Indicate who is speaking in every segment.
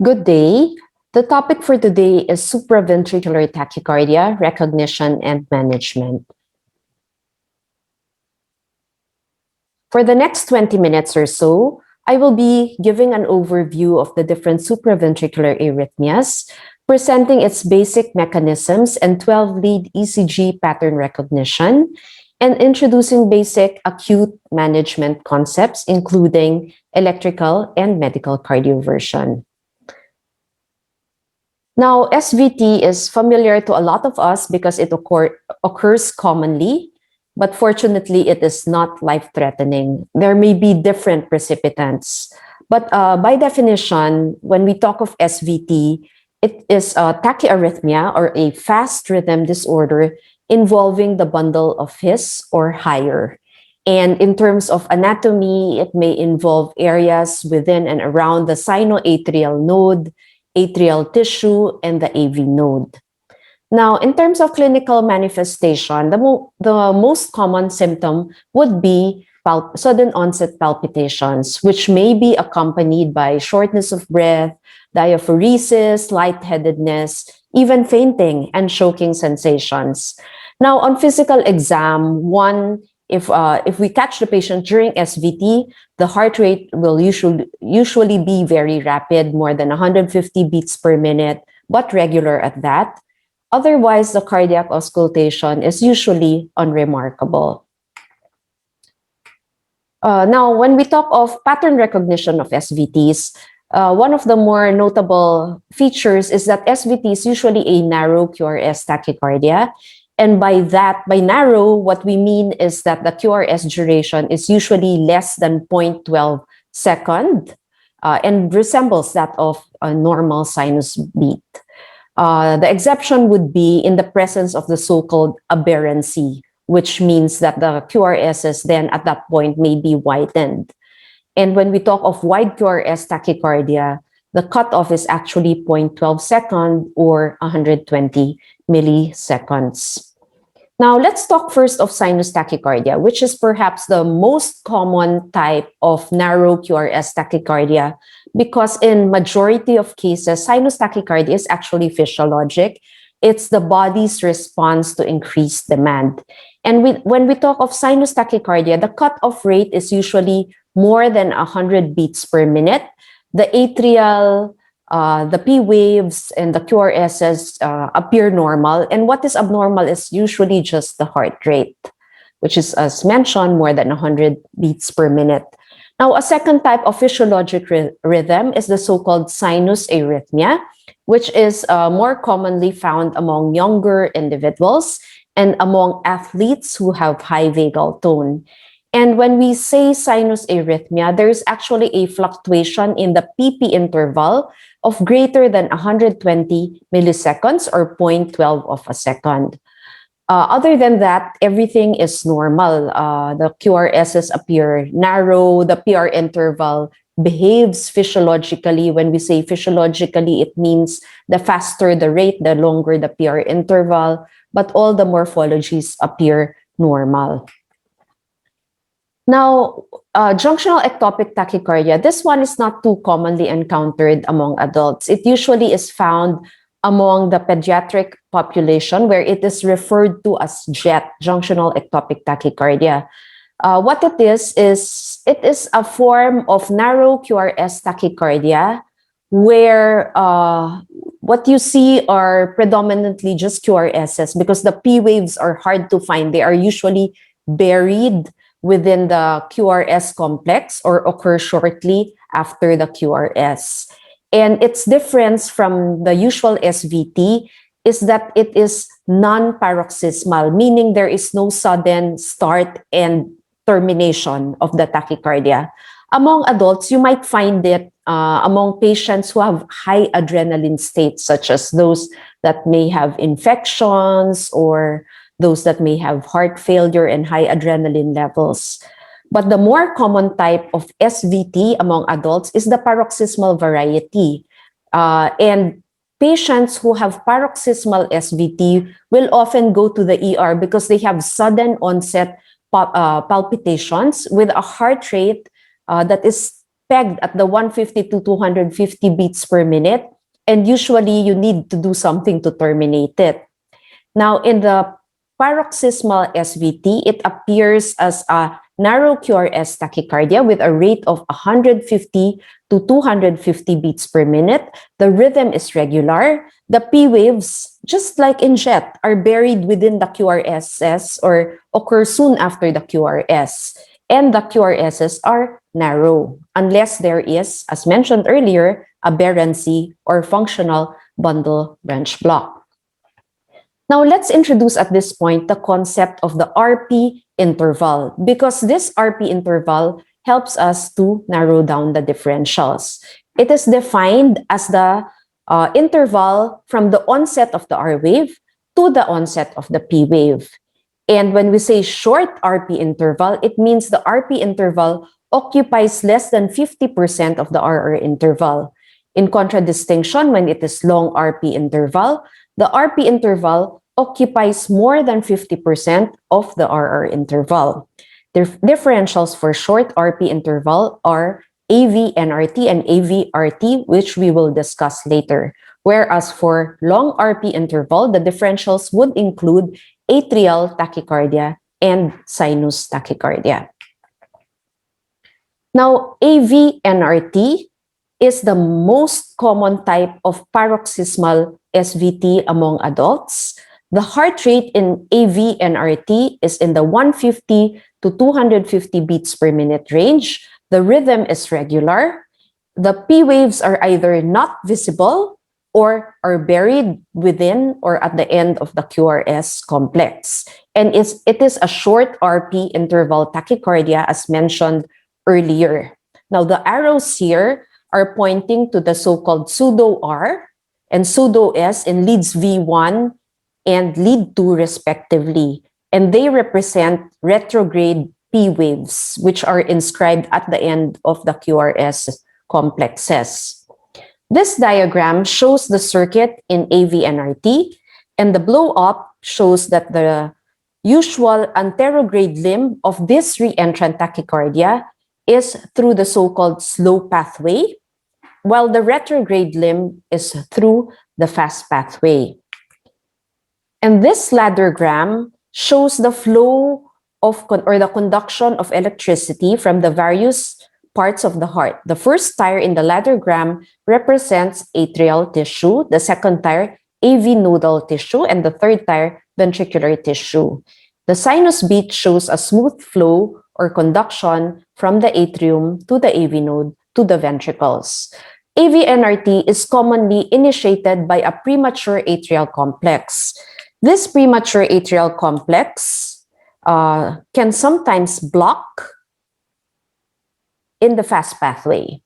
Speaker 1: Good day. The topic for today is supraventricular tachycardia, recognition, and management. For the next 20 minutes or so, I will be giving an overview of the different supraventricular arrhythmias, presenting its basic mechanisms and 12-lead ECG pattern recognition, and introducing basic acute management concepts, including electrical and medical cardioversion. Now, SVT is familiar to a lot of us because it occurs commonly, but fortunately, it is not life-threatening. There may be different precipitants, but by definition, when we talk of SVT, it is a tachyarrhythmia or a fast rhythm disorder involving the bundle of His or higher. And in terms of anatomy, it may involve areas within and around the sinoatrial node, atrial tissue, and the AV node. Now, in terms of clinical manifestation, the most common symptom would be sudden onset palpitations, which may be accompanied by shortness of breath, diaphoresis, lightheadedness, even fainting and choking sensations. Now, on physical exam, if we catch the patient during SVT, the heart rate will usually be very rapid, more than 150 beats per minute, but regular at that. Otherwise, the cardiac auscultation is usually unremarkable. Now, when we talk of pattern recognition of SVTs, one of the more notable features is that SVT is usually a narrow QRS tachycardia. And by narrow, what we mean is that the QRS duration is usually less than 0.12 second and resembles that of a normal sinus beat. The exception would be in the presence of the so-called aberrancy, which means that the QRSs then at that point may be widened. And when we talk of wide QRS tachycardia, the cutoff is actually 0.12 second or 120 milliseconds. Now, let's talk first of sinus tachycardia, which is perhaps the most common type of narrow QRS tachycardia, because in majority of cases, sinus tachycardia is actually physiologic. It's the body's response to increased demand. And when we talk of sinus tachycardia, the cutoff rate is usually more than 100 beats per minute. The atrial, the P waves and the QRSs appear normal. And what is abnormal is usually just the heart rate, which is, as mentioned, more than 100 beats per minute. Now, a second type of physiologic rhythm is the so-called sinus arrhythmia, which is more commonly found among younger individuals and among athletes who have high vagal tone. And when we say sinus arrhythmia, there is actually a fluctuation in the PP interval of greater than 120 milliseconds or 0.12 of a second. Other than that, everything is normal. The QRSs appear narrow, the PR interval behaves physiologically. When we say physiologically, it means the faster the rate, the longer the PR interval, but all the morphologies appear normal. Now, junctional ectopic tachycardia, this one is not too commonly encountered among adults. It usually is found among the pediatric population, where it is referred to as JET, junctional ectopic tachycardia. What it is a form of narrow QRS tachycardia where what you see are predominantly just QRSs because the P waves are hard to find. They are usually buried within the QRS complex or occur shortly after the QRS. And its difference from the usual SVT is that it is non-paroxysmal, meaning there is no sudden start and termination of the tachycardia. Among adults, you might find it among patients who have high adrenaline states, such as those that may have infections or those that may have heart failure and high adrenaline levels. But the more common type of SVT among adults is the paroxysmal variety. And patients who have paroxysmal SVT will often go to the ER because they have sudden onset palpitations with a heart rate that is pegged at the 150 to 250 beats per minute, and usually you need to do something to terminate it. Now, in the paroxysmal SVT, it appears as a narrow QRS tachycardia with a rate of 150 to 250 beats per minute. The rhythm is regular. The P waves, just like in jet, are buried within the QRSs or occur soon after the QRS. And the QRSs are narrow, unless there is, as mentioned earlier, aberrancy or functional bundle branch block. Now, let's introduce at this point the concept of the RP interval, because this RP interval helps us to narrow down the differentials. It is defined as the interval from the onset of the R wave to the onset of the P wave. And when we say short RP interval, it means the RP interval occupies less than 50% of the RR interval. In contradistinction, when it is long RP interval, the RP interval occupies more than 50% of the RR interval. The differentials for short RP interval are AV-NRT and AV-RT, which we will discuss later. Whereas for long RP interval, the differentials would include atrial tachycardia and sinus tachycardia. Now, AV-NRT is the most common type of paroxysmal SVT among adults. The heart rate in AV-NRT is in the 150 to 250 beats per minute range. The rhythm is regular. The P waves are either not visible or are buried within or at the end of the QRS complex. And it is a short RP interval tachycardia as mentioned earlier. Now, the arrows here are pointing to the so-called pseudo-R and pseudo-S in leads V1 and lead 2 respectively. And they represent retrograde P waves, which are inscribed at the end of the QRS complexes. This diagram shows the circuit in AV-NRT, and the blow-up shows that the usual anterograde limb of this reentrant tachycardia is through the so-called slow pathway, while the retrograde limb is through the fast pathway. And this laddergram shows the flow of or the conduction of electricity from the various parts of the heart. The first tire in the laddergram represents atrial tissue, the second tire AV nodal tissue, and the third tire ventricular tissue. The sinus beat shows a smooth flow or conduction from the atrium to the AV node to the ventricles. AV-NRT is commonly initiated by a premature atrial complex. This premature atrial complex can sometimes block in the fast pathway.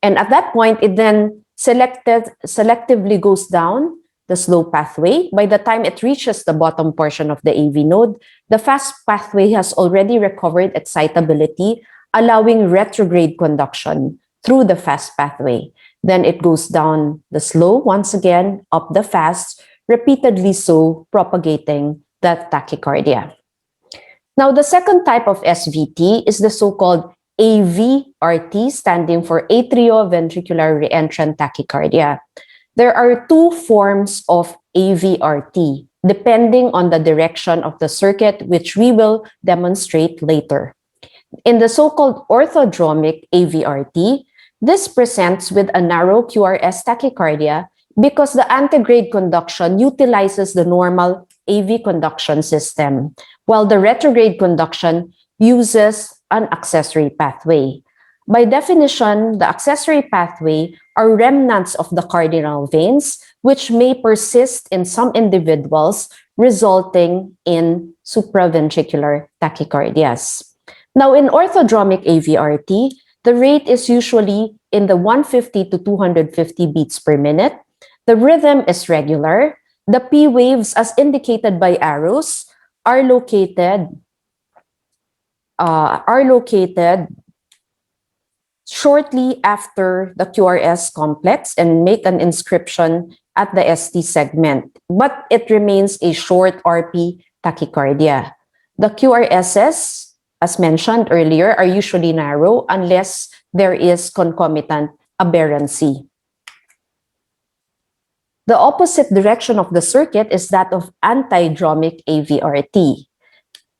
Speaker 1: And at that point, it then selectively goes down the slow pathway. By the time it reaches the bottom portion of the AV node, the fast pathway has already recovered excitability, allowing retrograde conduction through the fast pathway. Then it goes down the slow once again, up the fast, repeatedly so, propagating that tachycardia. Now, the second type of SVT is the so-called AV-RT, standing for atrioventricular reentrant tachycardia. There are two forms of AV-RT, depending on the direction of the circuit, which we will demonstrate later. In the so-called orthodromic AV-RT, this presents with a narrow QRS tachycardia because the antegrade conduction utilizes the normal AV conduction system, while the retrograde conduction uses an accessory pathway. By definition, the accessory pathway are remnants of the cardinal veins, which may persist in some individuals, resulting in supraventricular tachycardias. Now, in orthodromic AV-RT, the rate is usually in the 150 to 250 beats per minute. The rhythm is regular. The P waves, as indicated by arrows, are located shortly after the QRS complex and make an inscription at the ST segment, but it remains a short RP tachycardia. The QRSs as mentioned earlier, are usually narrow unless there is concomitant aberrancy. The opposite direction of the circuit is that of antidromic AVRT.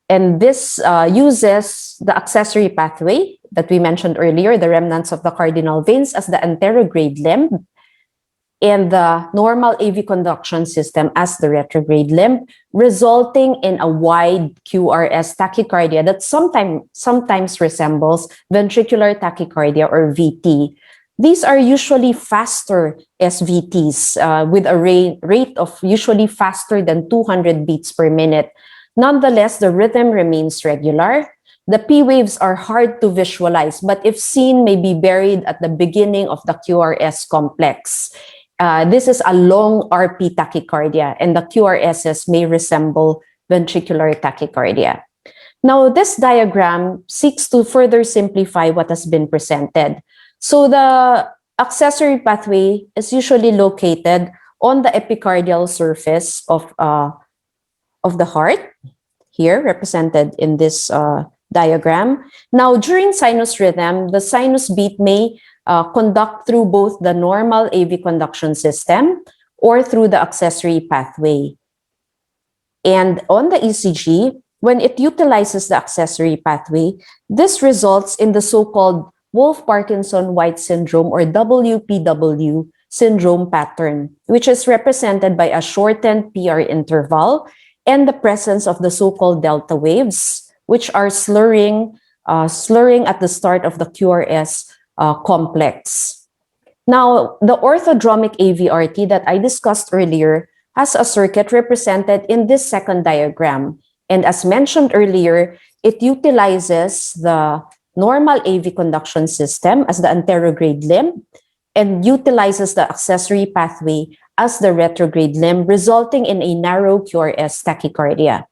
Speaker 1: And this uses the accessory pathway that we mentioned earlier, the remnants of the cardinal veins, as the anterograde limb, and the normal AV conduction system as the retrograde limb, resulting in a wide QRS tachycardia that sometimes resembles ventricular tachycardia or VT. These are usually faster SVTs with a rate of usually faster than 200 beats per minute. Nonetheless, the rhythm remains regular. The P waves are hard to visualize, but if seen, may be buried at the beginning of the QRS complex. This is a long RP tachycardia, and the QRSs may resemble ventricular tachycardia. Now, this diagram seeks to further simplify what has been presented. So the accessory pathway is usually located on the epicardial surface of the heart, here represented in this diagram. Now, during sinus rhythm, the sinus beat may conduct through both the normal AV conduction system or through the accessory pathway. And on the ECG, when it utilizes the accessory pathway, this results in the so-called Wolff-Parkinson-White syndrome or WPW syndrome pattern, which is represented by a shortened PR interval and the presence of the so-called delta waves, which are slurring at the start of the QRS complex. Now, the orthodromic AVRT that I discussed earlier has a circuit represented in this second diagram. And as mentioned earlier, it utilizes the normal AV conduction system as the anterograde limb and utilizes the accessory pathway as the retrograde limb, resulting in a narrow QRS tachycardia.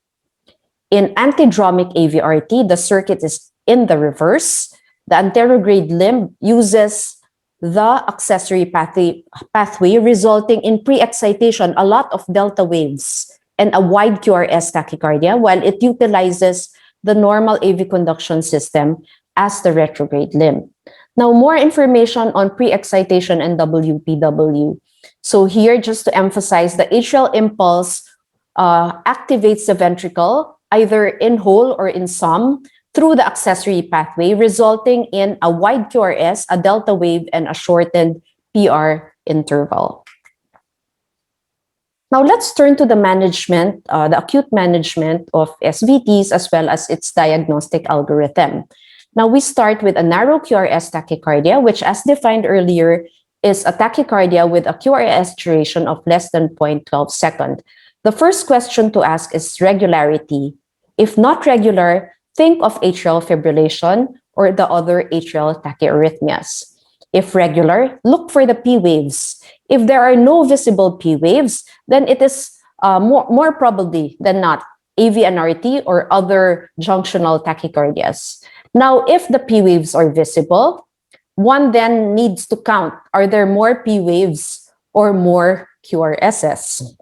Speaker 1: In antidromic AVRT, the circuit is in the reverse. The anterograde limb uses the accessory pathway, resulting in pre-excitation, a lot of delta waves, and a wide QRS tachycardia, while it utilizes the normal AV conduction system as the retrograde limb. Now, more information on pre-excitation and WPW. So here, just to emphasize, the atrial impulse activates the ventricle either in whole or in sum through the accessory pathway, resulting in a wide QRS, a delta wave, and a shortened PR interval. Now let's turn to the management, the acute management of SVTs as well as its diagnostic algorithm. Now we start with a narrow QRS tachycardia, which as defined earlier is a tachycardia with a QRS duration of less than 0.12 seconds. The first question to ask is regularity. If not regular, think of atrial fibrillation or the other atrial tachyarrhythmias. If regular, look for the P waves. If there are no visible P waves, then it is more probably than not AVNRT or other junctional tachycardias. Now, if the P waves are visible, one then needs to count, are there more P waves or more QRSs?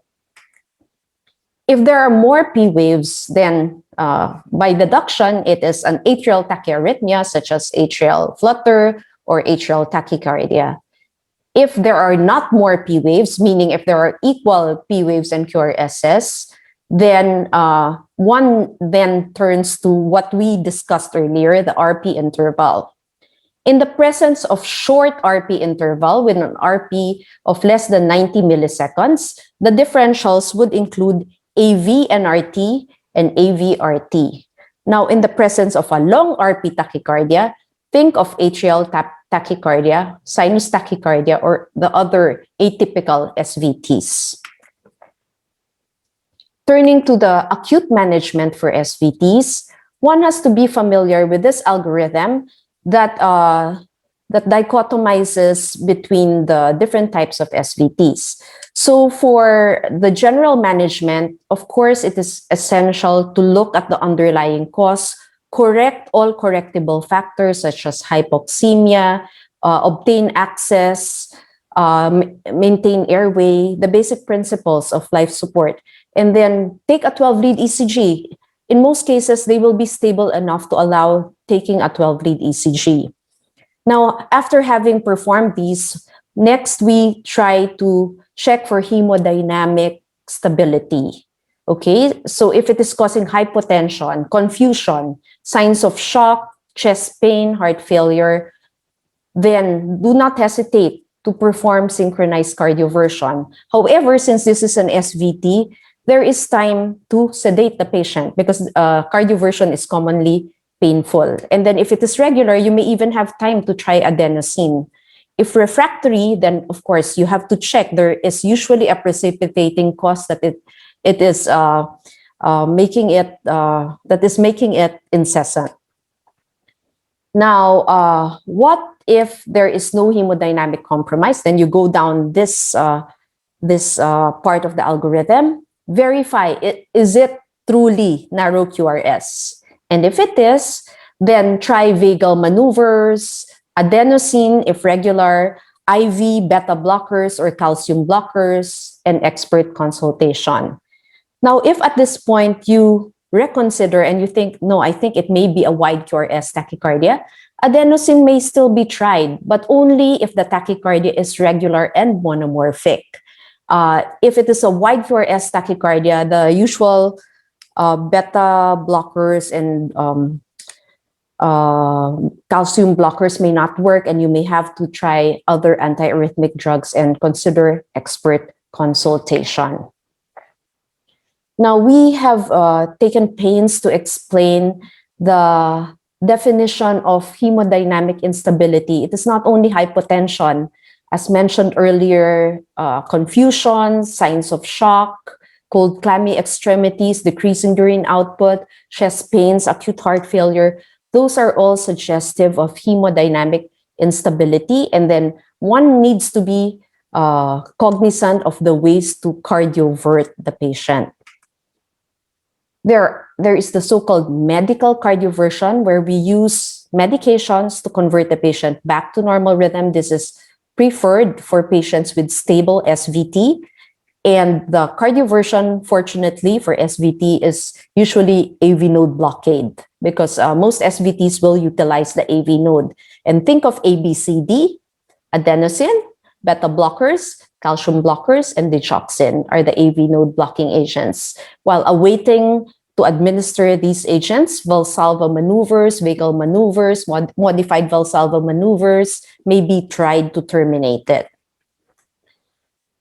Speaker 1: If there are more P waves, then by deduction, it is an atrial tachyarrhythmia such as atrial flutter or atrial tachycardia. If there are not more P waves, meaning if there are equal P waves and QRSs, then one then turns to what we discussed earlier, the RP interval. In the presence of short RP interval with an RP of less than 90 milliseconds, the differentials would include AVNRT and AVRT. Now, in the presence of a long RP tachycardia, think of atrial tachycardia, sinus tachycardia, or the other atypical SVTs. Turning to the acute management for SVTs, one has to be familiar with this algorithm that dichotomizes between the different types of SVTs. So for the general management, of course, it is essential to look at the underlying cause, correct all correctable factors such as hypoxemia, obtain access, maintain airway, the basic principles of life support, and then take a 12-lead ECG. in most cases, they will be stable enough to allow taking a 12-lead ECG. Now, after having performed these, next we try to check for hemodynamic stability. Okay, so if it is causing hypotension, confusion, signs of shock, chest pain, heart failure, then do not hesitate to perform synchronized cardioversion. However, since this is an SVT, there is time to sedate the patient because cardioversion is commonly painful. And then if it is regular, you may even have time to try adenosine. If refractory, then of course you have to check. There is usually a precipitating cause that it is making it incessant. Now, what if there is no hemodynamic compromise? Then you go down this part of the algorithm. Verify is it truly narrow QRS? And if it is, then try vagal maneuvers, adenosine if regular, IV beta blockers or calcium blockers, and expert consultation. Now, if at this point you reconsider and you think, no, I think it may be a wide QRS tachycardia, adenosine may still be tried, but only if the tachycardia is regular and monomorphic. If it is a wide QRS tachycardia, the usual beta blockers and calcium blockers may not work, and you may have to try other antiarrhythmic drugs and consider expert consultation. Now, we have taken pains to explain the definition of hemodynamic instability. It is not only hypotension, as mentioned earlier, confusion, signs of shock, cold clammy extremities, decreasing urine output, chest pains, acute heart failure. Those are all suggestive of hemodynamic instability. And then one needs to be cognizant of the ways to cardiovert the patient. There is the so-called medical cardioversion, where we use medications to convert the patient back to normal rhythm. This is preferred for patients with stable SVT. And the cardioversion, fortunately, for SVT is usually AV node blockade, because most SVTs will utilize the AV node. And think of ABCD, adenosine, beta blockers, calcium blockers, and digoxin are the AV node blocking agents. While awaiting to administer these agents, Valsalva maneuvers, vagal maneuvers, modified Valsalva maneuvers may be tried to terminate it.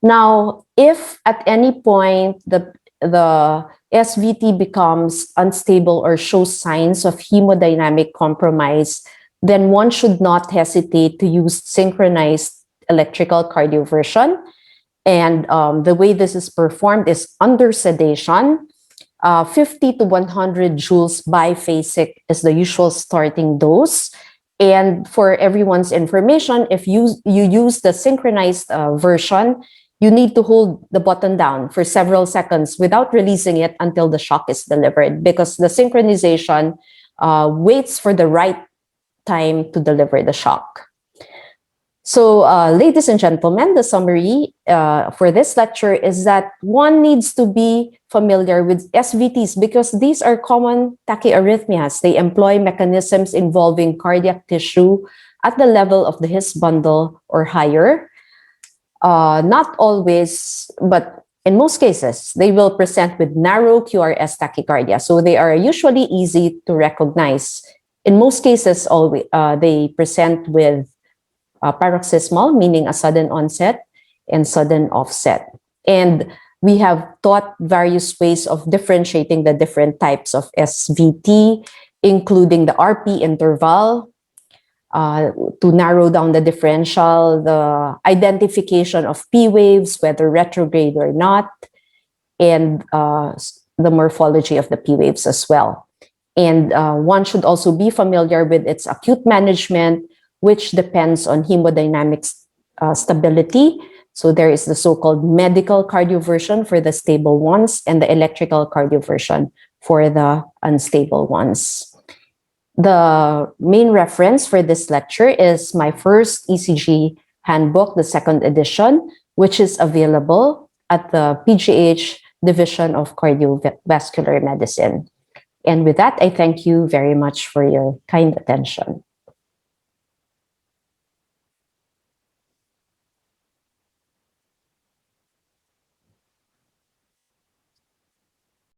Speaker 1: Now, if at any point the SVT becomes unstable or shows signs of hemodynamic compromise, then one should not hesitate to use synchronized electrical cardioversion. And the way this is performed is under sedation. 50 to 100 joules biphasic is the usual starting dose. And for everyone's information, if you use the synchronized version, you need to hold the button down for several seconds without releasing it until the shock is delivered, because the synchronization waits for the right time to deliver the shock. So, ladies and gentlemen, the summary for this lecture is that one needs to be familiar with SVTs because these are common tachyarrhythmias. They employ mechanisms involving cardiac tissue at the level of the His bundle or higher. Not always, but in most cases, they will present with narrow QRS tachycardia. So they are usually easy to recognize. In most cases, they present with paroxysmal, meaning a sudden onset, and sudden offset. And we have taught various ways of differentiating the different types of SVT, including the RP interval, to narrow down the differential, the identification of P waves, whether retrograde or not, and the morphology of the P waves as well. And one should also be familiar with its acute management, which depends on hemodynamic stability. So there is the so-called medical cardioversion for the stable ones and the electrical cardioversion for the unstable ones. The main reference for this lecture is my first ECG handbook, the second edition, which is available at the PGH Division of Cardiovascular Medicine. And with that, I thank you very much for your kind attention.